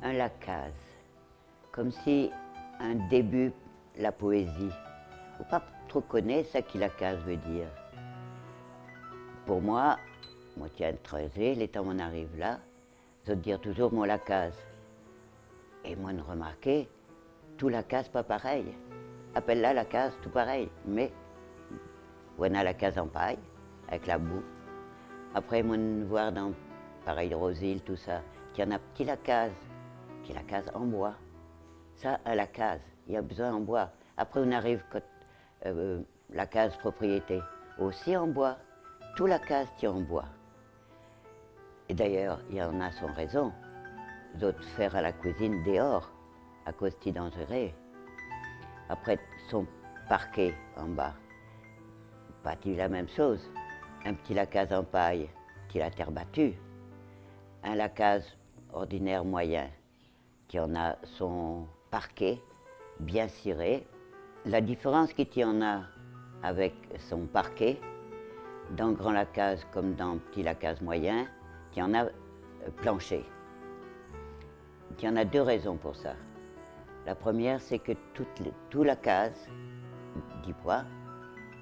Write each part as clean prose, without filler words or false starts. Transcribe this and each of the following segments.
un lacase, comme si un début, la poésie. Faut pas trop connaître ce que lacase veut dire. Pour moi tiens, 13 les temps on arrive là, je veux dire toujours mon lacase. Et moi, remarqué, tout lacase pas pareil. Appelle-la lacase, tout pareil, mais on a la case en paille, avec la boue. Après, on voir dans pareil Rosile, tout ça, qu'il y en a petit lacase en bois. Ça, un lacase, il y a besoin en bois. Après, on arrive la case propriété, aussi en bois. Tout la case tient en bois. Et d'ailleurs, il y en a sans raison. D'autres faire à la cuisine dehors, à cause de dangereux. Après, son parquet en bas, pas la même chose. Un petit lacase en paille, qui la terre battue. Un lacase ordinaire moyen, qui en a son parquet bien ciré. La différence qu'il y en a avec son parquet, dans grand lacase comme dans petit lacase moyen, qu'il y en a plancher. Il y en a deux raisons pour ça. La première, c'est que tout lacase du bois,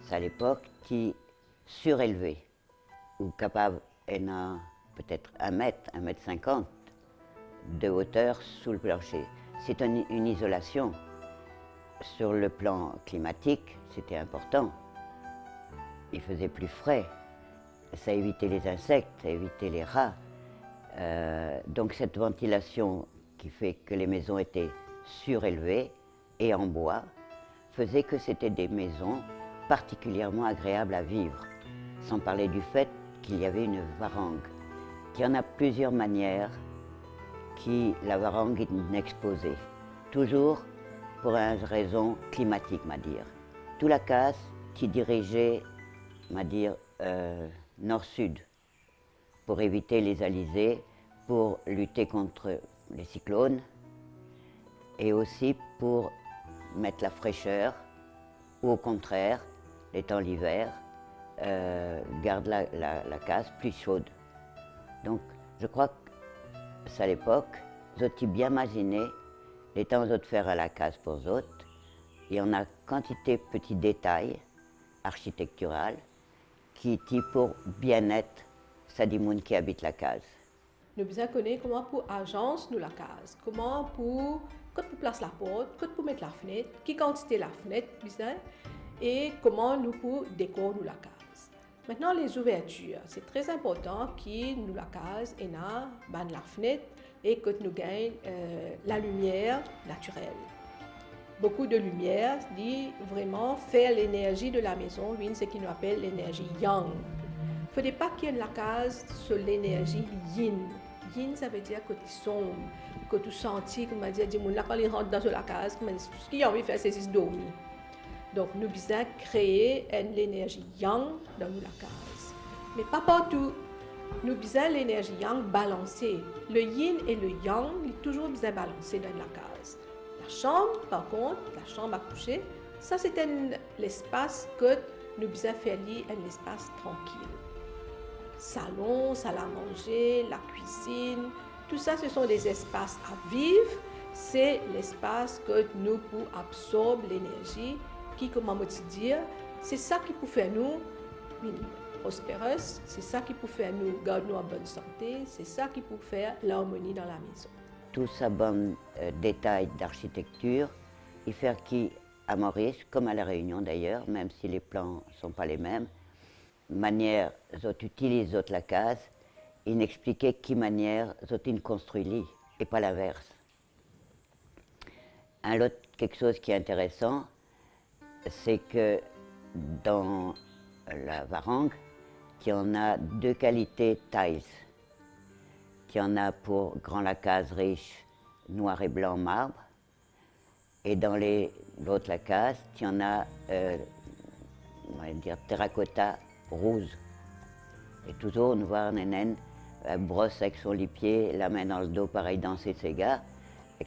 c'est à l'époque qui surélevé, ou capable, en a peut-être 1 mètre, 1,50 m de hauteur sous le plancher. C'est une isolation. Sur le plan climatique, c'était important. Il faisait plus frais. Ça évitait les insectes, ça évitait les rats. Donc cette ventilation qui fait que les maisons étaient surélevées et en bois faisait que c'était des maisons particulièrement agréables à vivre. Sans parler du fait qu'il y avait une varangue. Qu'il y en a plusieurs manières qui la varangue est inexposée. Toujours pour une raison climatique, m'a dire. Tout la case qui dirigeait, m'a dire, nord-sud, pour éviter les alizés, pour lutter contre les cyclones et aussi pour mettre la fraîcheur ou au contraire, étant l'hiver, garde la case plus chaude. Donc je crois que c'est à l'époque, j'ai bien imaginé les temps de faire à la case pour les autres. Il y en a quantité de petits détails architecturaux qui étaient pour bien-être, ça dit monde qui habite la case. Nous besoin connaître comment pour agence nous la case, comment pour quand pour placer la porte, quand pour mettre la fenêtre, qui quantité la fenêtre besoin et comment nous pour décorer nous la case. Maintenant les ouvertures, c'est très important qui nous la case et na ban la fenêtre et que nous gagnons la lumière naturelle. Beaucoup de lumière dit vraiment faire l'énergie de la maison, c'est ce qu'on appelle l'énergie yang. Il ne faudrait pas qu'il y ait la case sur l'énergie yin. Yin, ça veut dire que tu sombre, que tu sens, comme on dit, quand il rentre dans la case, ce qu'il a envie de faire, c'est juste dormir. Donc, nous devons créer l'énergie yang dans la case. Mais pas partout. Nous devons l'énergie yang balancée. Le yin et le yang, ils sont toujours bien balancés dans la case. La chambre, par contre, la chambre à coucher, ça c'est l'espace que nous devons faire un espace tranquille. Salon, salle à manger, la cuisine, tout ça ce sont des espaces à vivre. C'est l'espace que nous pouvons absorber l'énergie qui, comme on dit dire, c'est ça qui peut faire nous prospéreuse, c'est ça qui peut faire nous garder en bonne santé, c'est ça qui peut faire l'harmonie dans la maison. Tout ça bon détail d'architecture, il fait qu'à Maurice, comme à La Réunion d'ailleurs, même si les plans ne sont pas les mêmes, manière dont utilise la case, il n'expliquait qui manière dont il construit et pas l'inverse. Un autre quelque chose qui est intéressant, c'est que dans la varangue, il y en a deux qualités tiles. Il y en a pour grand lacase riche, noir et blanc marbre, et dans l'autre lacase, il y en a, on va dire, terracotta rouge. Et toujours, on voit un naine brosse avec son lipier, la main dans le dos, pareil danser ses gars,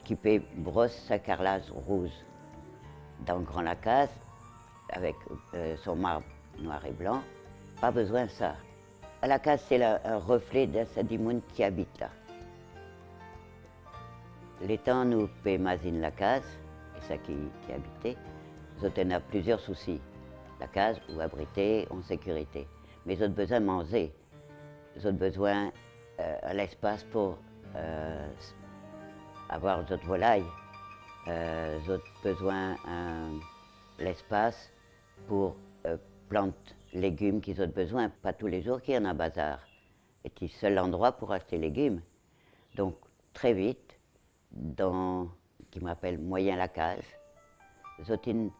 qui peut brosse sa carrelage rouge. Dans le grand lacase, avec son marbre noir et blanc, pas besoin de ça. La case, c'est un reflet de ce monde qui habite là. L'étang nous paie mazine la case, et ça qui habitait, nous avons plusieurs soucis. La case ou abriter en sécurité. Mais ils ont besoin de manger. Ils ont besoin l'espace pour avoir d'autres volailles. Ils ont besoin l'espace pour planter légumes qu'ils ont besoin. Pas tous les jours qu'il y en a un bazar. Et c'est le seul endroit pour acheter légumes. Donc très vite, dans qui m'appelle Moyen la case, ils ont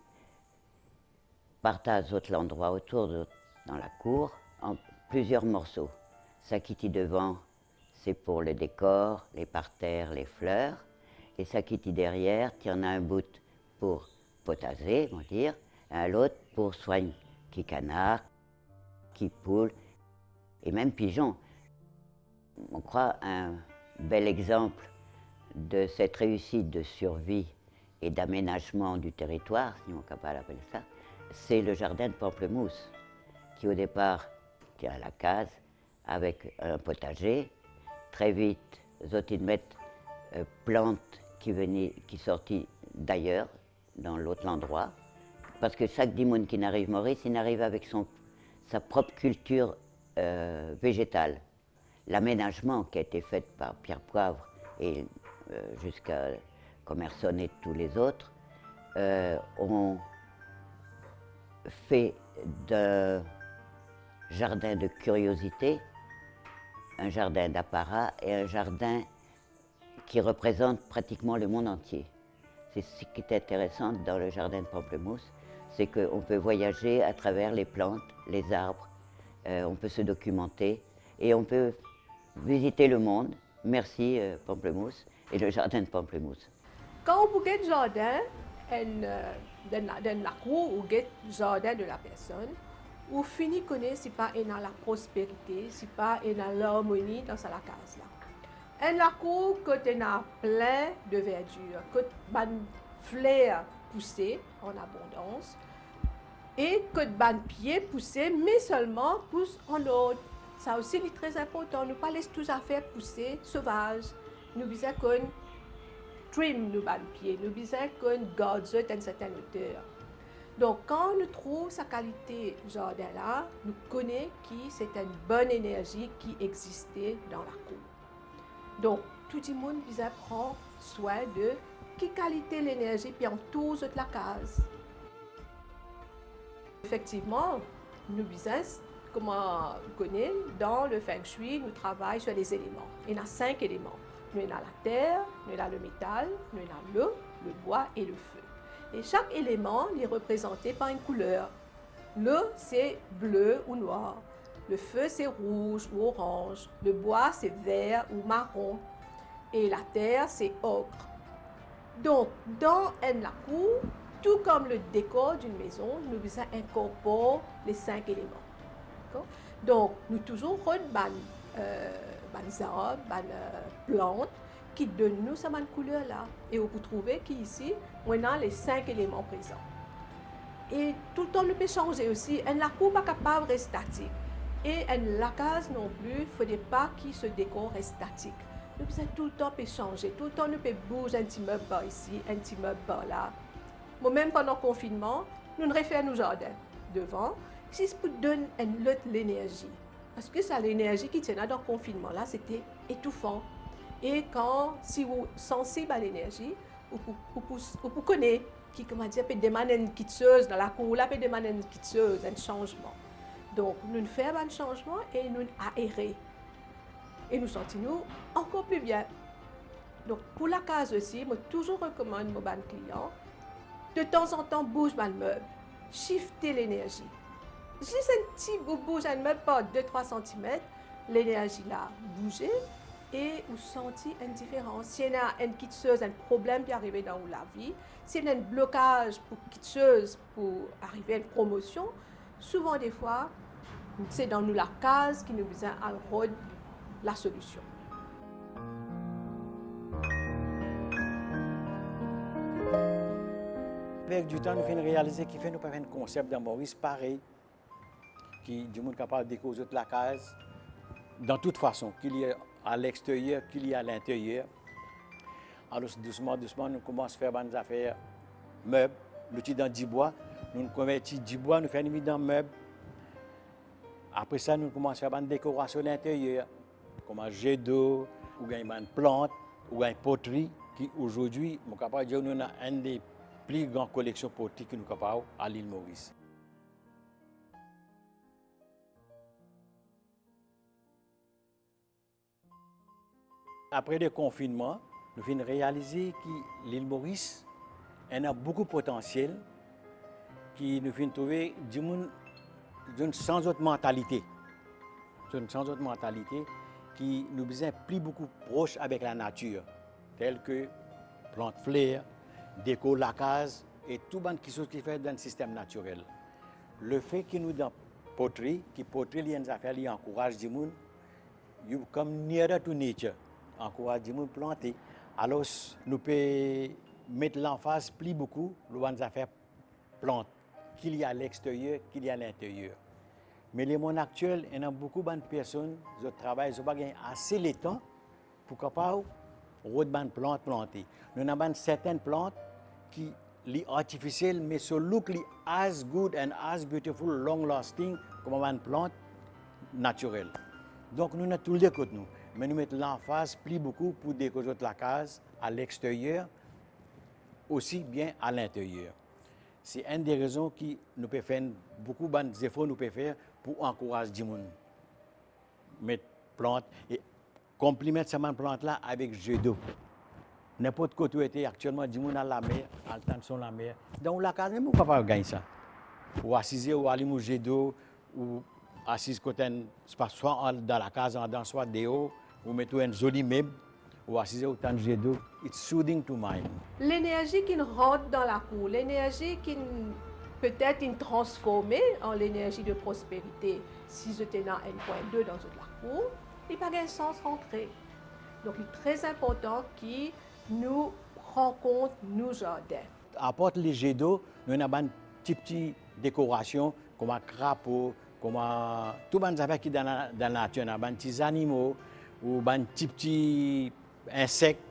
partagent l'endroit autour dans la cour en plusieurs morceaux. Ça qui est devant, c'est pour le décor, les parterres, les fleurs. Et ça qui est derrière, il y en a un bout pour potager, on va dire, et l'autre pour soigner qui canard, qui poule, et même pigeons. On croit un bel exemple de cette réussite de survie et d'aménagement du territoire, si on est capable d'appeler ça, c'est le jardin de pamplemousse, qui au départ tient à la case avec un potager. Très vite, ils mettent plantes qui sortent d'ailleurs, dans l'autre endroit, parce que chaque dimon qui n'arrive Maurice, il arrive avec sa propre culture végétale. L'aménagement qui a été fait par Pierre Poivre et jusqu'à Commerson et tous les autres, ont fait d'un jardin de curiosité un jardin d'apparat et un jardin qui représente pratiquement le monde entier. C'est ce qui est intéressant dans le jardin de pamplemousse, c'est qu'on peut voyager à travers les plantes, les arbres, on peut se documenter et on peut visiter le monde. Merci Pamplemousse et le jardin de pamplemousse. Quand vous avez un jardin, dans la cour ou un jardin de la personne, vous finissez de connaître si pas dans la prospérité, si pas dans l'harmonie dans la case là. Et la cour, que tu as plein de verdure, que ban fleurs poussées en abondance, et que ban pieds poussés, mais seulement poussent en ordre. Ça aussi est très important. Nous ne pas laisser tout à faire pousser sauvage. Nous besoin qu'on trim nos ban pieds, nous besoin qu'on garde à une certaine hauteur. Donc, quand nous trouvons sa qualité jardin là, nous connaissons que c'est une bonne énergie qui existait dans la cour. Donc, tout le monde besoin prendre soin de quelle qualité l'énergie puis en tout la case. Effectivement, nous besoin, comme on connaît, dans le Feng Shui, nous travaillons sur les éléments. Il y a 5 éléments. Nous avons la terre, nous avons le métal, nous avons l'eau, le bois et le feu. Et chaque élément est représenté par une couleur. L'eau, c'est bleu ou noir. Le feu, c'est rouge ou orange. Le bois, c'est vert ou marron. Et la terre, c'est ocre. Donc, dans la cour, tout comme le décor d'une maison, nous devons incorporer les 5 éléments. Donc, nous toujours ban arbres, ban plantes qui donnent nous cette couleur là. Et vous trouvez qu'ici, on a les 5 éléments présents. Et tout le temps, nous pouvons changer aussi. La cour n'est pas capable de rester statique. Et la case non plus, il ne faudrait pas que ce décor reste statique. Nous pouvons tout le temps changer. Tout le temps, nous pouvons bouger un petit meuble par ici, un petit meuble par là. Moi-même, pendant le confinement, nous ne refaisons nos jardins devant, si pour donner l'énergie. Parce que ça, l'énergie qui tient dans le confinement, là, c'était étouffant. Et si vous êtes sensible à l'énergie, vous connaissez qui, comment dire, peut demander une quitteuse dans la cour, là, peut demander une quitteuse, un changement. Donc, nous faisons un changement et nous aérons. Et nous sentons encore plus bien. Donc, pour la case aussi, je toujours recommande aux clients, de temps en temps, bouge le meuble, shifter l'énergie. Juste un petit bouge un meuble par 2-3 cm, l'énergie là bouger et vous sentez une différence. S'il y a une quitteuse, un problème qui arrive dans la vie, s'il y a un blocage pour quitteuse pour arriver à une promotion, souvent des fois, c'est dans nous la case qui nous besoin à la solution. Avec du temps, nous faisons réaliser qu'il fait nous pas un concept dans Maurice pareil, qui du monde capable de découvrir la case, dans toute façon, qu'il y ait à l'extérieur, qu'il y ait à l'intérieur. Alors doucement, doucement, nous commençons à faire des affaires meubles, l'outil dans du bois. Nous convertissons du bois, nous faisons dans meubles. Après ça, nous commençons à faire des décorations à l'intérieur, comme un jet d'eau, ou une plante, ou une poterie, qui aujourd'hui, je suis capable de dire, nous avons une des plus grandes collections de poteries que nous sommes capables à l'île Maurice. Après le confinement, nous avons réalisé que l'île Maurice a beaucoup de potentiel, qui nous fait trouver du monde sans autre mentalité. Sans autre mentalité qui nous besoin plus beaucoup proche avec la nature, telles que plantes fleurs, déco la case et tout ban qui chose qui fait dans le système naturel. Le fait que nous dans poterie, qui poterie les affaires li encourage du monde, comme nearer to nature, encourage du monde planter. Alors nous peut mettre l'emphase plus beaucoup les affaires plantes qu'il y a à l'extérieur, qu'il y a à l'intérieur. Mais le monde actuel, il y a beaucoup de personnes qui travaillent, ils n'ont pas assez de temps pour capable de plantes plantées. Nous avons certaines plantes qui sont artificielles, mais sont look as good and as beautiful, long lasting comme une plante naturelle. Donc nous avons tout le côté nous, mais nous mettons l'emphase plus beaucoup pour décorer la case à l'extérieur, aussi bien à l'intérieur. C'est une des raisons qui nous peut faire beaucoup d'efforts nous peut faire pour encourager du monde. Mettre plantes et complémenter ces plantes-là avec jeu d'eau. N'importe côté où était actuellement du monde à la mer, à le temps sur la mer. Donc la case, nous ne pouvons pas gagner ça. Ou assiser ou aller au jet d'eau, ou assise côté, soit dans la case, soit dehors, ou mettre un joli meuble, ou assiser au temps de jet d'eau. It's soothing to mind. L'énergie qui rentre dans la cour, l'énergie qui peut être transformée en l'énergie de prospérité, si je tenais à 1.2 dans la cour, il n'y a pas de sens rentrer. Donc, il est très important que nous rencontrons nos jardins. Apporte les jets d'eau, nous avons une petite décoration, comme un crapaud, comme tout les affaires qui sont dans la nature, des petits animaux, ou des petits insectes,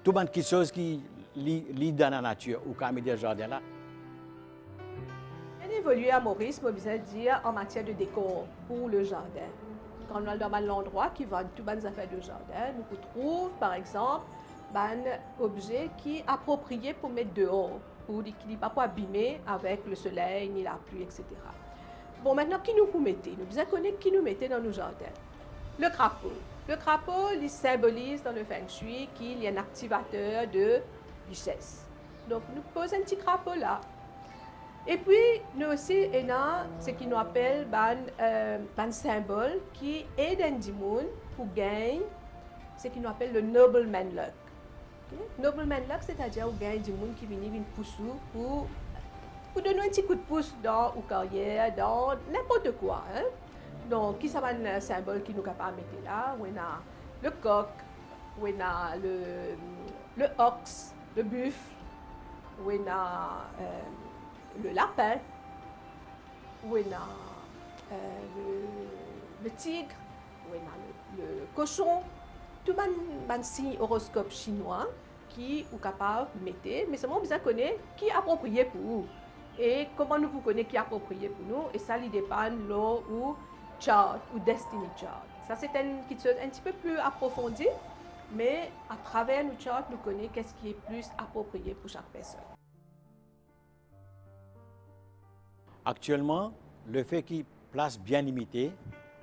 tout les choses qui sont dans la nature, ou comme des jardins là. On évolue à Maurice, je veux dire, en matière de décor pour le jardin. Quand on est dans l'endroit qui vend toutes les affaires de jardin, nous trouvons par exemple un objet qui est approprié pour mettre dehors, pour qu'il n'est pas abîmé avec le soleil ni la pluie, etc. Bon, maintenant, qui nous mettez? Nous devons connaître qui nous mettez dans nos jardins. Le crapaud. Le crapaud, il symbolise dans le feng shui qu'il y a un activateur de richesse. Donc, nous posons un petit crapaud là. Et puis, nous aussi, on a ce qu'on appelle un symbole qui aide un monde pour gagner ce qu'on appelle le nobleman luck. Okay? Nobleman luck, c'est-à-dire qu'il y a des gens qui viennent pousser pour donner un petit coup de pouce dans la carrière, dans n'importe quoi. Hein? Donc, qui ça va un symbole qui nous est capable de mettre là? On a le coq, on a le ox, le buffle, on a le lapin, on a le tigre, on a le cochon. Tout un signe horoscope chinois qui est capable de mettre, mais seulement besoin de connaître qui est approprié pour vous. Et comment nous connaissons qui est approprié pour nous, et ça, il dépend de l'eau ou chart ou destiny chart. Ça, c'est une chose un petit peu plus approfondie, mais à travers nos charts, nous connaissons qu'est-ce qui est plus approprié pour chaque personne. Actuellement, le fait qu'il y ait place bien limitée,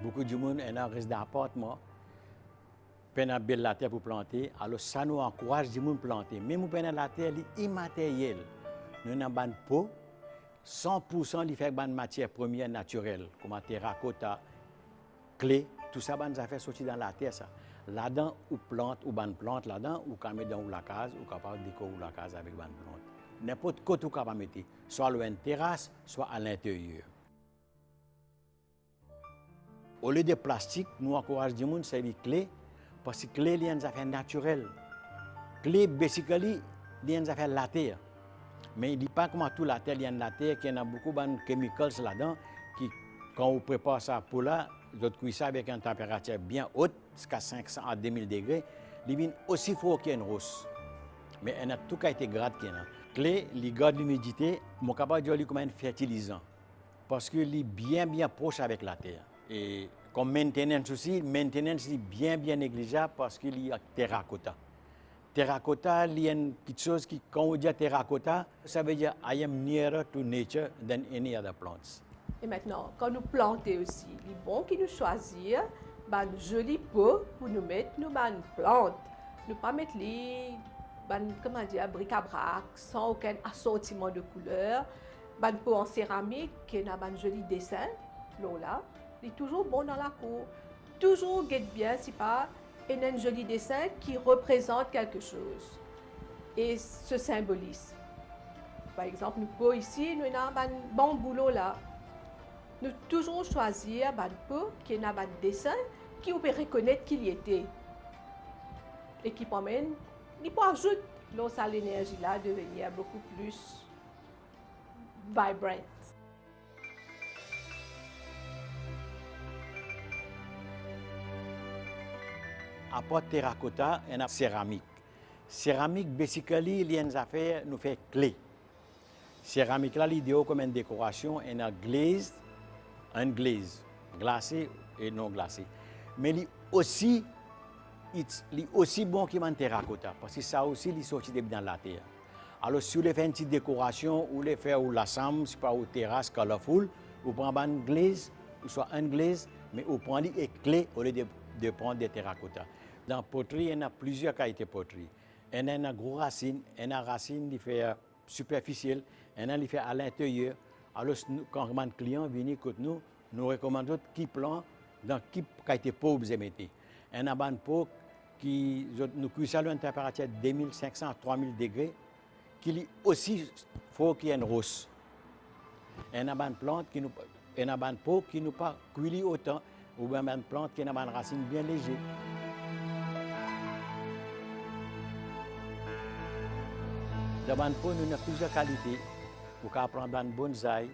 beaucoup de monde reste dans l'appartement, peine belle la terre pour planter, alors ça nous encourage de planter. Même si la terre est immatérielle, nous avons une peau, 100% de fait une matière première naturelle, comme terracotta, clé, tout ça, nous affaires sorties dans la terre. Là-dedans, ou plante, ou bonne plante, là-dedans, ou quand même dans la case, ou capable de décorer la case avec bonne plante. N'importe quoi, tout capable de mettre, soit à une terrasse, soit à l'intérieur. Au lieu de plastique, nous encourageons les gens, c'est les clés, parce que les clés, sont des affaires naturelles. Clés, basically, sont des affaires de la terre. Mais il ne dit pas comme tout la terre, il y a de la terre, qu'il y a beaucoup de chemicals là-dedans, qui, quand on prépare ça pour là, vous cuisez ça avec une température bien haute, jusqu'à 500 à 2000 degrés, il devient aussi fort qu'une rose. mais elle a tout qui a été grade. Clé, il garde l'humidité, mon capable de dire comme un fertilisant. Parce qu'il est bien proche avec la terre. Et comme maintenance aussi, maintenance est bien négligeable parce qu'il y a terracotta. Terracotta, il y a une petite chose qui, quand on dit terracotta, ça veut dire I am nearer to nature than any other plants. Et maintenant, quand nous plantons aussi, il est bon qu'ils nous choisissent une jolie pot pour nous mettre nos plantes. Ne pas mettre les bric-à-brac sans aucun assortiment de couleurs. Une pot en céramique qui a un joli dessin, là, il est toujours bon dans la cour. Toujours guette bien, si pas un joli dessin qui représente quelque chose et se symbolise. Par exemple, nous pouvons ici, nous avons un bon boulot là. Nous toujours choisir un pot qui a un dessin qui vous peut reconnaître qui il était et qui permet, il peut ajouter l'énergie là devenir beaucoup plus vibrant. À part terracotta, il y a céramique. Céramique, basically, il y a une affaire, nous fait clé. Céramique là, l'idée comme une décoration, il y a glaze, un glaze, glacé et non glacé. Mais il est aussi bon qu'un terracotta, parce que ça aussi, il est sorti dans la terre. Alors, si vous faites une petite décoration, ou les faire ou l'assemble, c'est pas aux terrasses colorful, vous prenez une glaze, ou soit un glaze, mais vous prenez des clés au lieu de prendre des terracotta. Dans la poterie, il y a plusieurs qualités de poterie. Il y a une grosse racine, il y a une racine qui fait superficielle, il y a une qui fait à l'intérieur. Alors, quand un client vient écouter nous, nous recommandons qui plan dans qui qualité de peau vous mettez. Il y a une peau qui nous cuisons à une température de 2500 à 3000 degrés, qui est aussi faut qu'il y ait une rose. Il y a une plante qui nous, il y a une peau qui nous pas cuit autant, ou bien une plante qui a une racine bien légère. Dans la peau, nous avons plusieurs qualités. Vous pouvez prendre une bonsaï,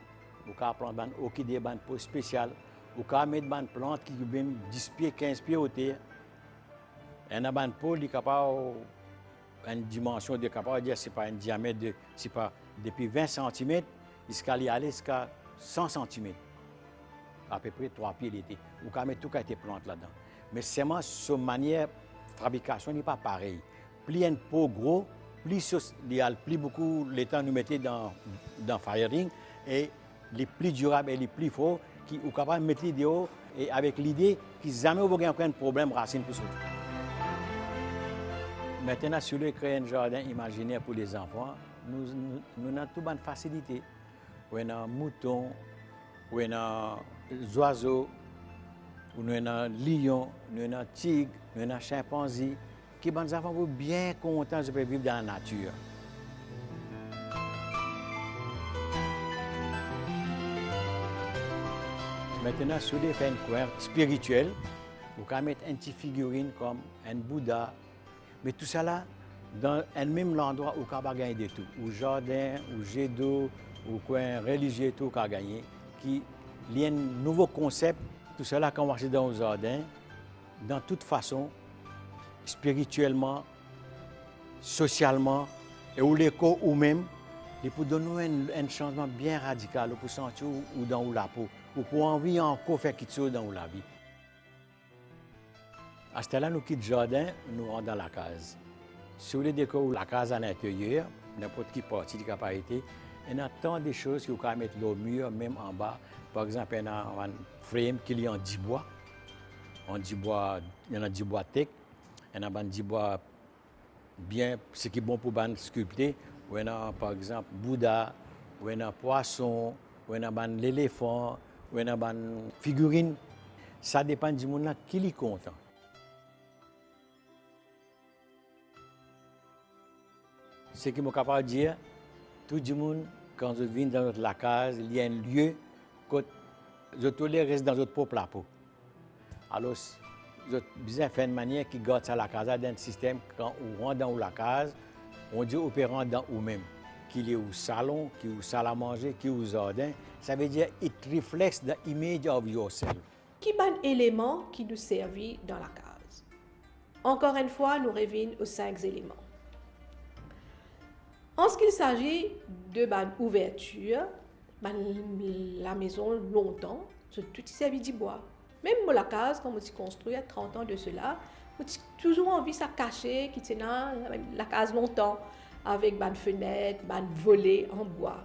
vous pouvez prendre une orchidée, une peau spéciale, vous pouvez mettre une plante qui est 10 pieds, 15 pieds au terre. Et une peau qui est capable une dimension de capable dire c'est pas un diamètre de c'est pas depuis 20 cm jusqu'à aller jusqu'à 100 cm. À peu près 3 pieds l'été. Vous pouvez mettre tout qui a été planté là-dedans. Mais seulement sa manière de fabrication n'est pas pareille. Plus il y a une peau gros, plus beaucoup le temps nous mettez dans firing et les plus durables et les plus forts qui sont capables de mettre l'idée et avec l'idée qu'ils jamais vous avez un problème racine pour ça. Maintenant, si vous créez un jardin imaginaire pour les enfants, nous avons toute bonne facilité. Nous avons moutons, nous avons oiseaux, nous avons lions, nous avons tigres, nous avons chimpanzés, qui les enfants vont bien contents de vivre dans la nature. Maintenant, si vous faites un coin spirituel, vous pouvez mettre une petite figurine comme un Bouddha. Mais tout ça là, dans un même endroit où on peut gagner de tout. Au jardin, au jet d'eau, au coin religieux, tout qu'on a gagné. Il y a un nouveau concept. Tout cela, quand on va dans le jardin, dans toute façon, spirituellement, socialement, et où l'éco ou même, et pour donner un changement bien radical, pour sentir où dans la peau, ou pour envie encore faire quelque chose dans la vie. À ce temps-là, nous quittons le jardin, nous rentrons dans la case. Si vous voulez décorer la case à l'intérieur, n'importe qui partie de la capacité, il y a tant de choses que vous pouvez mettre au mur, même en bas. Par exemple, il y a un frame qui est en 10 bois. Il y en a 10 bois tech. Il y en a 10 bois bien, ce qui est bon pour sculpter. Il y a par exemple Bouddha, il y a poisson, il y a l'éléphant, il y a figurine. Ça dépend du monde qui est content. Ce qui est capable de dire, tout le monde, quand je viens dans la case, il y a un lieu que je tolère reste dans votre propre peau. Alors, je besoin faire une manière qui garde ça la case dans un système, quand on rentre dans la case, on dit opérant dans vous-même. Qu'il est au salon, qu'il est au salle à manger, qu'il est au jardin. Ça veut dire, it reflects the image of yourself. Qui est un élément qui nous servit dans la case? Encore une fois, nous revenons aux 5 éléments. En ce qu'il s'agit de ouverture, la maison longtemps, c'est tout servi du bois. Même la case, quand on s'y construit il y a 30 ans de cela, on a toujours envie de se cacher, qui tient la case longtemps, avec une fenêtre, un volet en bois.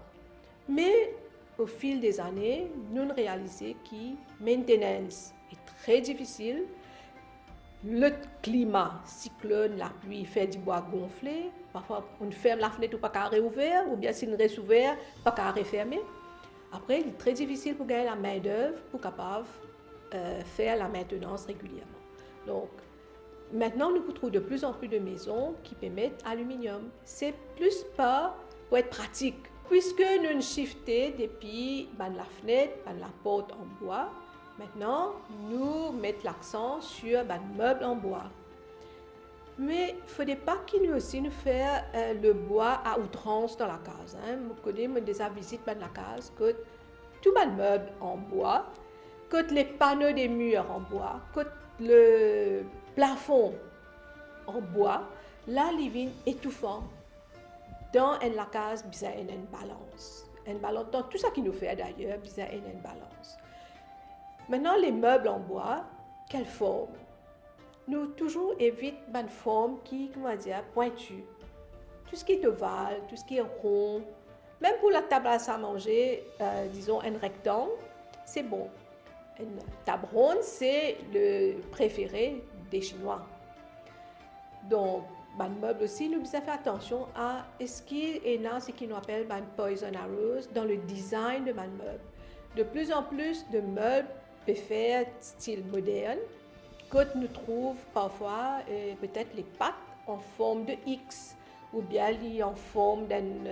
Mais au fil des années, nous avons réalisé que la maintenance est très difficile. Le climat, cyclone, la pluie, fait du bois gonflé. Parfois, on ferme la fenêtre ou pas qu'à réouvrir, ou bien si on reste ouvert, pas qu'à refermer. Après, il est très difficile pour gagner la main-d'œuvre pour capable faire la maintenance régulièrement. Donc, maintenant, nous trouvons de plus en plus de maisons qui permettent aluminium. C'est plus pas pour être pratique. Puisque nous shifté depuis la fenêtre, la porte en bois, maintenant, nous mettons l'accent sur les meubles en bois. Mais il ne faudrait pas qu'il nous aussi nous fasse le bois à outrance dans la case. Je connais déjà visité la case, que tous les meubles en bois, que les panneaux des murs en bois, que le plafond en bois, là, il est étouffant. Dans la case, il y a une balance. Une balance. Dans tout ça qui nous fait d'ailleurs, il y a une balance. Maintenant, les meubles en bois, quelle forme? Nous toujours évitons une forme qui, comment dire, pointue. Tout ce qui est ovale, tout ce qui est rond, même pour la table à manger, disons un rectangle, c'est bon. Une table ronde, c'est le préféré des Chinois. Donc, les meubles aussi, nous devons faire attention à ce qui est là, ce qu'on appelle les poison arrows dans le design de les meubles. De plus en plus de meubles peuvent faire style moderne, que nous trouvons parfois peut-être les pattes en forme de X ou bien en forme d'une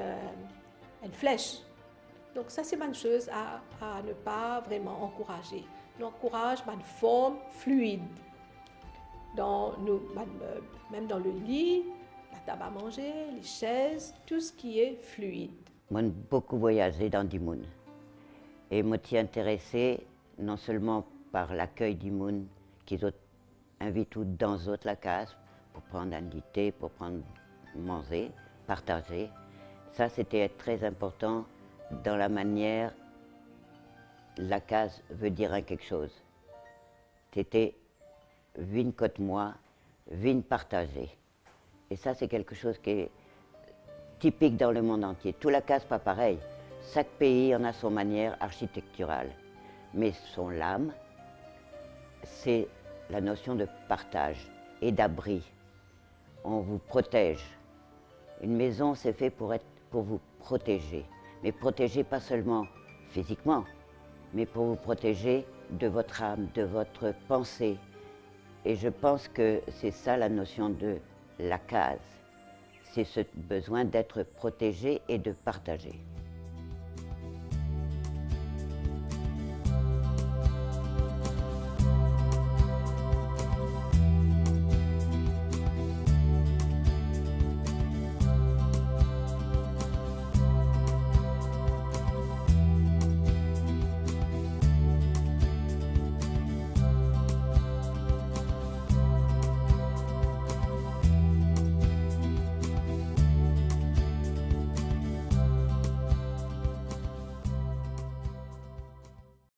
flèche. Donc ça, c'est une chose à ne pas vraiment encourager. On encourage une forme fluide dans nos meubles, même dans le lit, la table à manger, les chaises, tout ce qui est fluide. Moi, j'ai beaucoup voyagé dans le monde et je me suis intéressée non seulement par l'accueil du monde qu'ils invitent dans la case pour prendre un thé, pour prendre manger, partager. Ça, c'était très important dans la manière la case veut dire quelque chose. C'était vin côte moi, vin partagé. Et ça, c'est quelque chose qui est typique dans le monde entier. Tout la case pas pareil. Chaque pays en a son manière architecturale. Mais son âme, c'est la notion de partage et d'abri. On vous protège. Une maison, c'est fait pour vous protéger. Mais protéger pas seulement physiquement, mais pour vous protéger de votre âme, de votre pensée. Et je pense que c'est ça la notion de la case. C'est ce besoin d'être protégé et de partager.